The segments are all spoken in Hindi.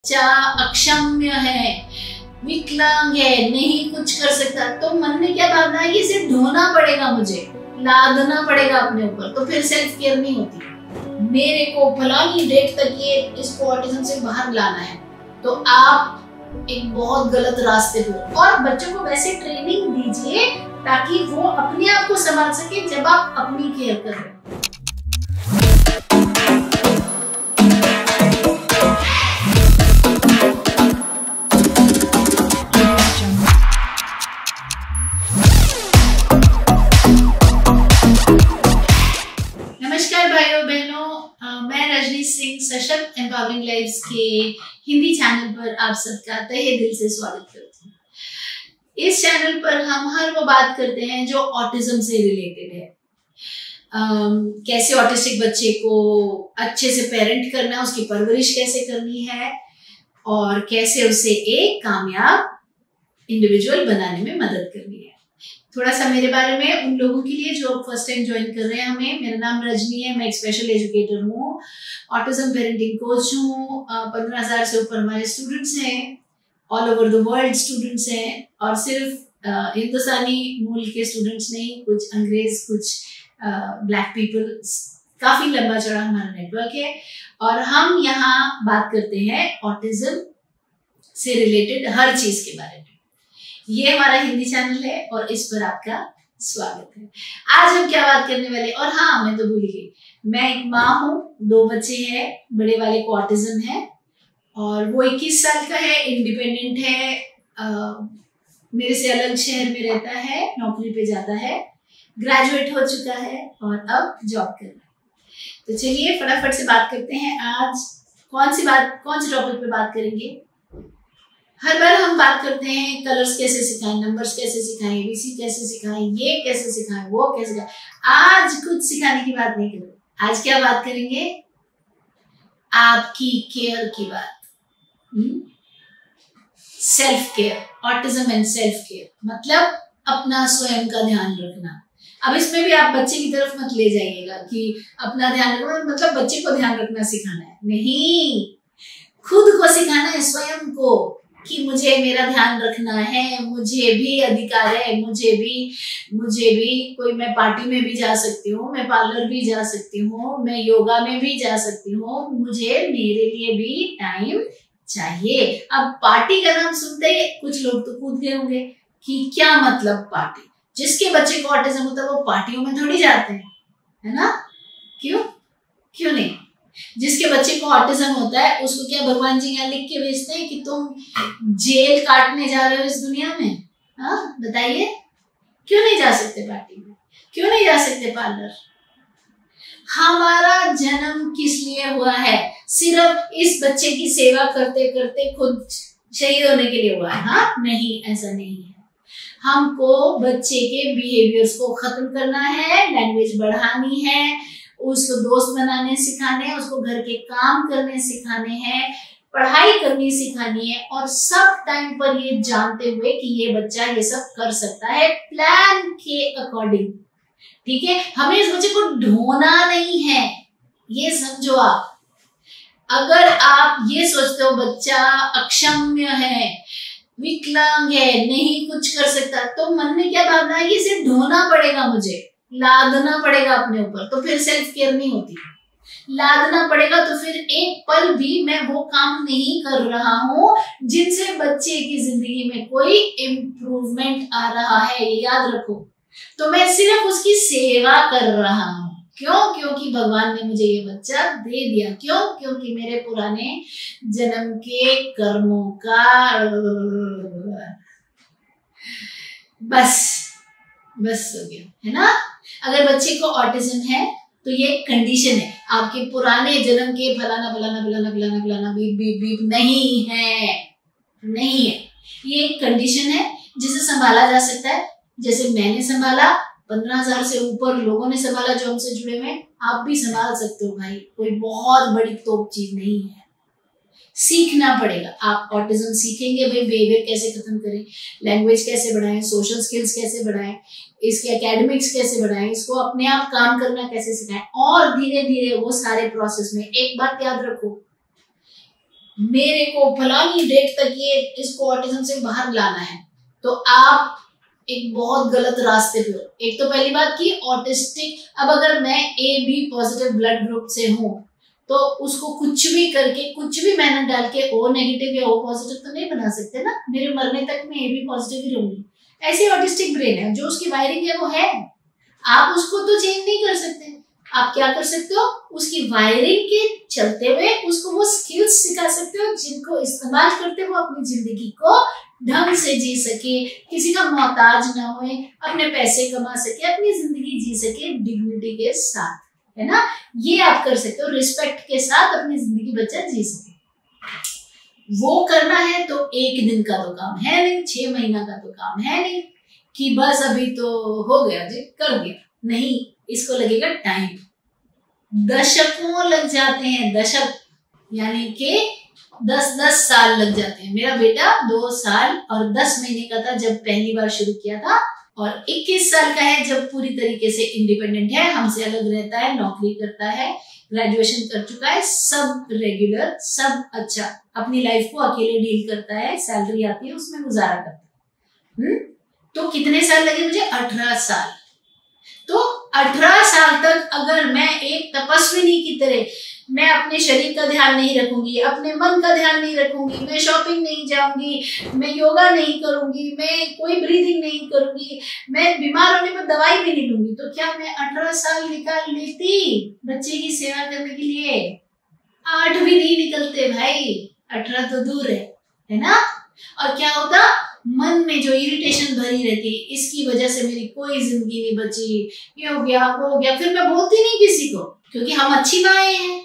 बच्चा अक्षम्य है, विकलांग है, नहीं कुछ कर सकता, तो मन में क्या भावना है, ये सिर्फ ढोना पड़ेगा, मुझे लादना पड़ेगा अपने ऊपर, तो फिर सेल्फ केयर नहीं होती। मेरे को फलानी डेट तक ये इसको ऑटिज्म से बाहर लाना है, तो आप एक बहुत गलत रास्ते पे। और बच्चों को वैसे ट्रेनिंग दीजिए ताकि वो अपने आप को संभाल सके जब आप अपनी केयर कर रहे हो। भाइयों बहनों, मैं रजनी सिंह सशक्त एम्पावरिंग लाइव्स के हिंदी चैनल पर आप सबका तहे दिल से स्वागत करती हूँ। इस चैनल पर हम हर वो बात करते हैं जो ऑटिज्म से रिलेटेड है। कैसे ऑटिस्टिक बच्चे को अच्छे से पेरेंट करना है, उसकी परवरिश कैसे करनी है और कैसे उसे एक कामयाब इंडिविजुअल बनाने में मदद करनी है। थोड़ा सा मेरे बारे में उन लोगों के लिए जो फर्स्ट टाइम ज्वाइन कर रहे हैं हमें। मेरा नाम रजनी है, मैं एक स्पेशल एजुकेटर हूँ, ऑटिज्म पेरेंटिंग कोच हूँ। 15,000 से ऊपर हमारे स्टूडेंट्स हैं, all over the world students हैं, और सिर्फ हिंदुस्तानी मूल के स्टूडेंट्स नहीं, कुछ अंग्रेज, कुछ ब्लैक पीपल, काफी लंबा चौड़ा हमारा नेटवर्क है। और हम यहाँ बात करते हैं ऑटिज्म से रिलेटेड हर चीज के बारे में। ये हमारा हिंदी चैनल है और इस पर आपका स्वागत है। आज हम क्या बात करने वाले, और हाँ मैं तो भूल गई, मैं एक माँ हूँ, 2 बच्चे हैं, बड़े वाले को ऑटिज्म है और वो 21 साल का है, इंडिपेंडेंट है, मेरे से अलग शहर में रहता है, नौकरी पे जाता है, ग्रेजुएट हो चुका है और अब जॉब कर रहा है। तो चलिए फटाफट से बात करते हैं। आज कौन सी टॉपिक पे बात करेंगे। हर बार हम बात करते हैं कलर्स कैसे सिखाएं, नंबर्स कैसे सिखाएं, एबीसी कैसे सिखाएं, ये कैसे सिखाएं, वो कैसे सिखाएं। आज कुछ सिखाने की बात नहीं करेंगे, आज क्या बात करेंगे, आपकी केयर की बात। Self care, autism and self care मतलब अपना स्वयं का ध्यान रखना। अब इसमें भी आप बच्चे की तरफ मत ले जाइएगा कि अपना ध्यान रखना मतलब बच्चे को ध्यान रखना सिखाना है, नहीं, खुद को सिखाना है, स्वयं को, कि मुझे मेरा ध्यान रखना है, मुझे भी अधिकार है, मुझे भी कोई, मैं पार्टी में भी जा सकती हूँ, मैं पार्लर भी जा सकती हूँ, मैं योगा में भी जा सकती हूँ, मुझे मेरे लिए भी टाइम चाहिए। अब पार्टी का नाम सुनते ही कुछ लोग तो कूद गए होंगे कि क्या मतलब पार्टी। जिसके बच्चे को ऑटिज्म होता है वो पार्टियों में थोड़ी जाते हैं, है ना? क्यों नहीं? जिसके बच्चे को ऑटिज्म होता है उसको क्या भगवान जी यहाँ लिख के भेजते हैं कि तुम जेल काटने जा रहे हो इस दुनिया में? हाँ बताइए, क्यों नहीं जा सकते पार्टी में, क्यों नहीं जा सकते पार्लर? हमारा जन्म किस लिए हुआ है? सिर्फ इस बच्चे की सेवा करते करते खुद शहीद होने के लिए हुआ है? हाँ नहीं, ऐसा नहीं है। हमको बच्चे के बिहेवियर्स को खत्म करना है, लैंग्वेज बढ़ानी है, उसको दोस्त बनाने सिखाने हैं, उसको घर के काम करने सिखाने हैं, पढ़ाई करनी सिखानी है, और सब टाइम पर ये जानते हुए कि ये बच्चा ये सब कर सकता है प्लान के अकॉर्डिंग। ठीक है, हमें इस बच्चे को ढोना नहीं है, ये समझो आप। अगर आप ये सोचते हो बच्चा अक्षम्य है, विकलांग है, नहीं कुछ कर सकता, तो मन में क्या भावना है, ये सिर्फ ढोना पड़ेगा, मुझे लादना पड़ेगा अपने ऊपर, तो फिर सेल्फ केयर नहीं होती। लादना पड़ेगा तो फिर एक पल भी मैं वो काम नहीं कर रहा हूँ जिनसे बच्चे की जिंदगी में कोई इम्प्रूवमेंट आ रहा है, ये याद रखो। तो मैं सिर्फ उसकी सेवा कर रहा हूँ। क्यों? क्योंकि भगवान ने मुझे ये बच्चा दे दिया। क्यों? क्योंकि मेरे पुराने जन्म के कर्मों का बस हो गया, है ना? अगर बच्चे को ऑटिज्म है तो ये कंडीशन है, आपके पुराने जन्म के फलाना फलाना फलाना फलाना फलाना बीप बीप बीप नहीं है, नहीं है। ये एक कंडीशन है जिसे संभाला जा सकता है, जैसे मैंने संभाला, 15,000 से ऊपर लोगों ने संभाला जो हमसे जुड़े हुए, आप भी संभाल सकते हो भाई, कोई बहुत बड़ी तोप चीज नहीं है। सीखना पड़ेगा, आप ऑटिज्म सीखेंगे भाई, बिहेवियर कैसे खत्म करें, लैंग्वेज कैसे बढ़ाएं, सोशल स्किल्स कैसे बढ़ाएं, इसके एकेडमिक्स कैसे बढ़ाएं, इसको अपने आप काम करना कैसे सिखाएं, और धीरे धीरे वो सारे प्रोसेस में एक बात याद रखो, मेरे को फलानी डेट तक ये इसको ऑटिज्म से बाहर लाना है, तो आप एक बहुत गलत रास्ते पे हो। एक तो पहली बात कि ऑटिस्टिक, अब अगर मैं AB पॉजिटिव ब्लड ग्रुप से हूँ तो उसको कुछ भी करके, कुछ भी मेहनत डाल के O नेगेटिव या O पॉजिटिव तो नहीं बना सकते ना। मेरे मरने तक मैं AB पॉजिटिव ही रहूंगी। ऐसी ऑटिस्टिक ब्रेन है, जो उसकी वायरिंग है वो है, आप उसको तो चेंज नहीं कर सकते। आप क्या कर सकते हो, उसकी वायरिंग के चलते हुए उसको वो स्किल्स सिखा सकते हो जिनको इस्तेमाल करते हुए अपनी जिंदगी को ढंग से जी सके, किसी का मोहताज ना होए, अपने पैसे कमा सके, अपनी जिंदगी जी सके डिग्निटी के साथ, है ना। ये आप कर सकते हो, रिस्पेक्ट के साथ अपनी जिंदगी बच्चा जी सके। वो करना है तो एक दिन का तो काम है नहीं, 6 महीना का तो काम है नहीं कि बस अभी तो हो गया जी कर दिया, नहीं, इसको लगेगा टाइम। दशकों लग जाते हैं, दशक यानी कि 10-10 साल लग जाते हैं। मेरा बेटा 2 साल और 10 महीने का था जब पहली बार शुरू किया था, और 21 साल का है जब पूरी तरीके से इंडिपेंडेंट है, हमसे अलग रहता है, नौकरी करता है, ग्रेजुएशन कर चुका है, सब रेगुलर, सब अच्छा, अपनी लाइफ को अकेले डील करता है, सैलरी आती है उसमें गुजारा करता है। तो कितने साल लगे मुझे? 18 साल। तो 18 साल तक अगर मैं एक तपस्विनी की तरह मैं अपने शरीर का ध्यान नहीं रखूंगी, अपने मन का ध्यान नहीं रखूंगी, मैं शॉपिंग नहीं जाऊंगी, मैं योगा नहीं करूंगी, मैं कोई ब्रीदिंग नहीं करूंगी, मैं बीमार होने पर दवाई भी नहीं लूंगी, तो क्या मैं 18 साल निकाल लेती बच्चे की सेवा करने के लिए? 8 भी नहीं निकलते भाई, 18 तो दूर है ना। और क्या होता, मन में जो इरिटेशन भरी रहती, इसकी वजह से मेरी कोई जिंदगी नहीं बची, ये हो गया वो हो गया, फिर मैं बोलती नहीं किसी को, क्योंकि हम अच्छी माएँ हैं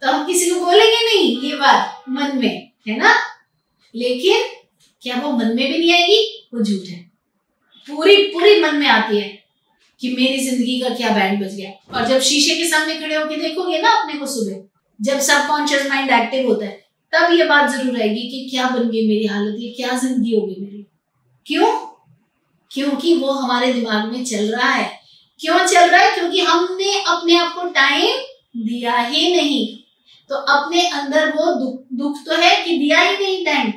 तो हम किसी को बोलेंगे नहीं ये बात मन में, है ना। लेकिन क्या वो मन में भी नहीं आएगी? वो झूठ है, पूरी पूरी मन में आती है कि मेरी जिंदगी का क्या बैंड बज गया। और जब शीशे के सामने खड़े होकर देखोगे ना अपने को सुबह, जब सबकॉन्शियस माइंड एक्टिव होता है, तब ये बात जरूर आएगी कि क्या बन गई मेरी हालत, ये क्या जिंदगी होगी मेरी। क्यों? क्योंकि वो हमारे दिमाग में चल रहा है। क्यों चल रहा है? क्योंकि हमने अपने आप को टाइम दिया ही नहीं। तो अपने अंदर वो दुख तो है कि दिया ही नहीं टाइम,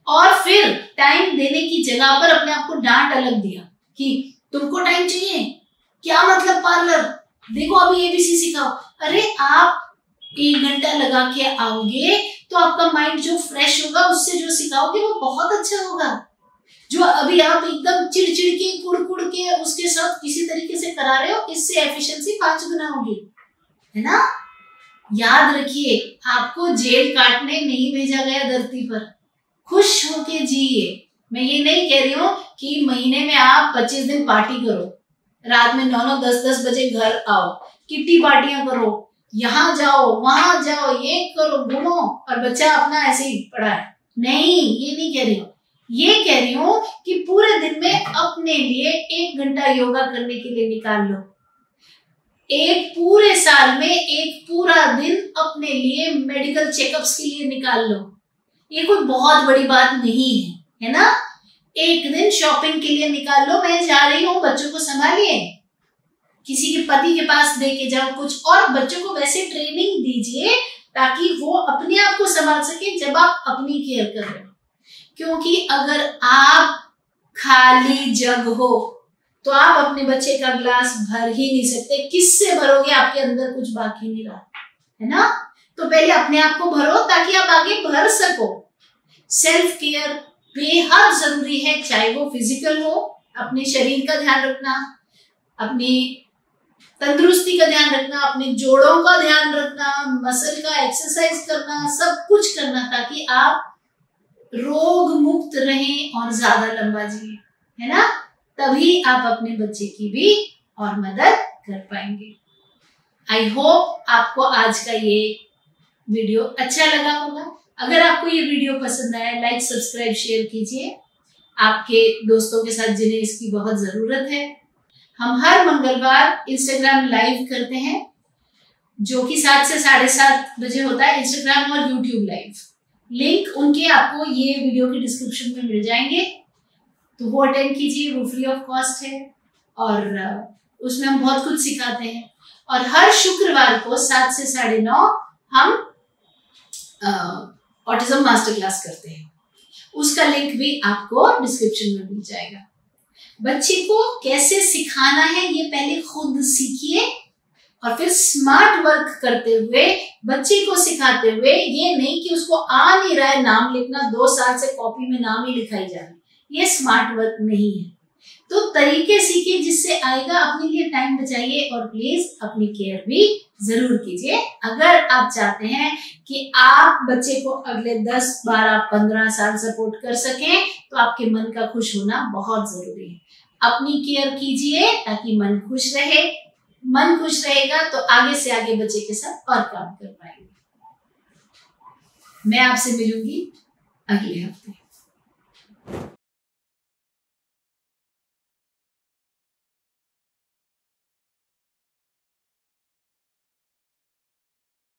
और फिर टाइम देने की जगह पर अपने आप को डांट अलग दिया कि तुमको टाइम चाहिए, क्या मतलब पार्लर, देखो अभी ABC सिखाओ। अरे आप 1 घंटा लगा के आओगे तो आपका माइंड जो फ्रेश होगा, उससे जो सिखाओगे वो बहुत अच्छा होगा। जो अभी आप एकदम चिड़चिड़ के कुड़ के उसके साथ किसी तरीके से करा रहे हो, इससे एफिशिएंसी 5 गुना होगी, है ना। याद रखिए, आपको जेल काटने नहीं भेजा गया धरती पर, खुश होके जिए। मैं ये नहीं कह रही हूँ कि महीने में आप 25 दिन पार्टी करो, रात में 9-9, 10-10 बजे घर आओ, किट्टी पार्टियां करो, यहाँ जाओ वहां जाओ, ये करो, घूमो, और बच्चा अपना ऐसे ही पड़ा है। नहीं, ये नहीं कह रही हूँ। ये कह रही हूँ कि पूरे दिन में अपने लिए 1 घंटा योगा करने के लिए निकाल लो। एक पूरे साल में 1 पूरा दिन अपने लिए मेडिकल चेकअप्स के लिए निकाल लो। ये कोई बहुत बड़ी बात नहीं है ना। 1 दिन शॉपिंग के लिए निकाल लो, मैं जा रही हूँ, बच्चों को संभालिए, किसी के पति के पास दे के जाओ कुछ, और बच्चों को वैसे ट्रेनिंग दीजिए ताकि वो अपने आप को संभाल सके जब आप अपनी केयर कर रहे हो। क्योंकि अगर आप खाली जग हो तो आप अपने बच्चे का ग्लास भर ही नहीं सकते। किससे भरोगे? आपके अंदर कुछ बाकी नहीं रहा, है ना। तो पहले अपने आप को भरो ताकि आप आगे भर सको। सेल्फ केयर बेहद जरूरी है, चाहे वो फिजिकल हो, अपने शरीर का ध्यान रखना, अपनी तंदुरुस्ती का ध्यान रखना, अपने जोड़ों का ध्यान रखना, मसल का एक्सरसाइज करना, सब कुछ करना ताकि आप रोग मुक्त रहें और ज्यादा लंबा जिए, है ना। तभी आप अपने बच्चे की भी और मदद कर पाएंगे। आई होप आपको आज का ये वीडियो अच्छा लगा होगा। अगर आपको ये वीडियो पसंद आया, लाइक, सब्सक्राइब, शेयर कीजिए आपके दोस्तों के साथ जिन्हें इसकी बहुत जरूरत है। हम हर मंगलवार इंस्टाग्राम लाइव करते हैं, जो कि 7 से 7:30 बजे होता है, इंस्टाग्राम और यूट्यूब लाइव। लिंक उनके आपको ये वीडियो के डिस्क्रिप्शन में मिल जाएंगे, तो वो अटेंड कीजिए, वो फ्री ऑफ कॉस्ट है, और उसमें हम बहुत कुछ सिखाते हैं। और हर शुक्रवार को 7 से 9:30 हम ऑटिज्म मास्टर क्लास करते हैं, उसका लिंक भी आपको डिस्क्रिप्शन में मिल जाएगा। बच्चे को कैसे सिखाना है ये पहले खुद सीखिए और फिर स्मार्ट वर्क करते हुए बच्चे को सिखाते हुए, ये नहीं कि उसको आ नहीं रहा है नाम लिखना, 2 साल से कॉपी में नाम ही लिखाई जा रहा है, ये स्मार्ट वर्क नहीं है। तो तरीके सीखिए जिससे आएगा, अपने लिए टाइम बचाइए और प्लीज अपनी केयर भी जरूर कीजिए। अगर आप चाहते हैं कि आप बच्चे को अगले 10, 12, 15 साल सपोर्ट कर सकें तो आपके मन का खुश होना बहुत जरूरी है। अपनी केयर कीजिए ताकि मन खुश रहे। मन खुश रहेगा तो आगे से आगे बच्चे के साथ और काम कर पाएंगे। मैं आपसे मिलूंगी अगले हफ्ते।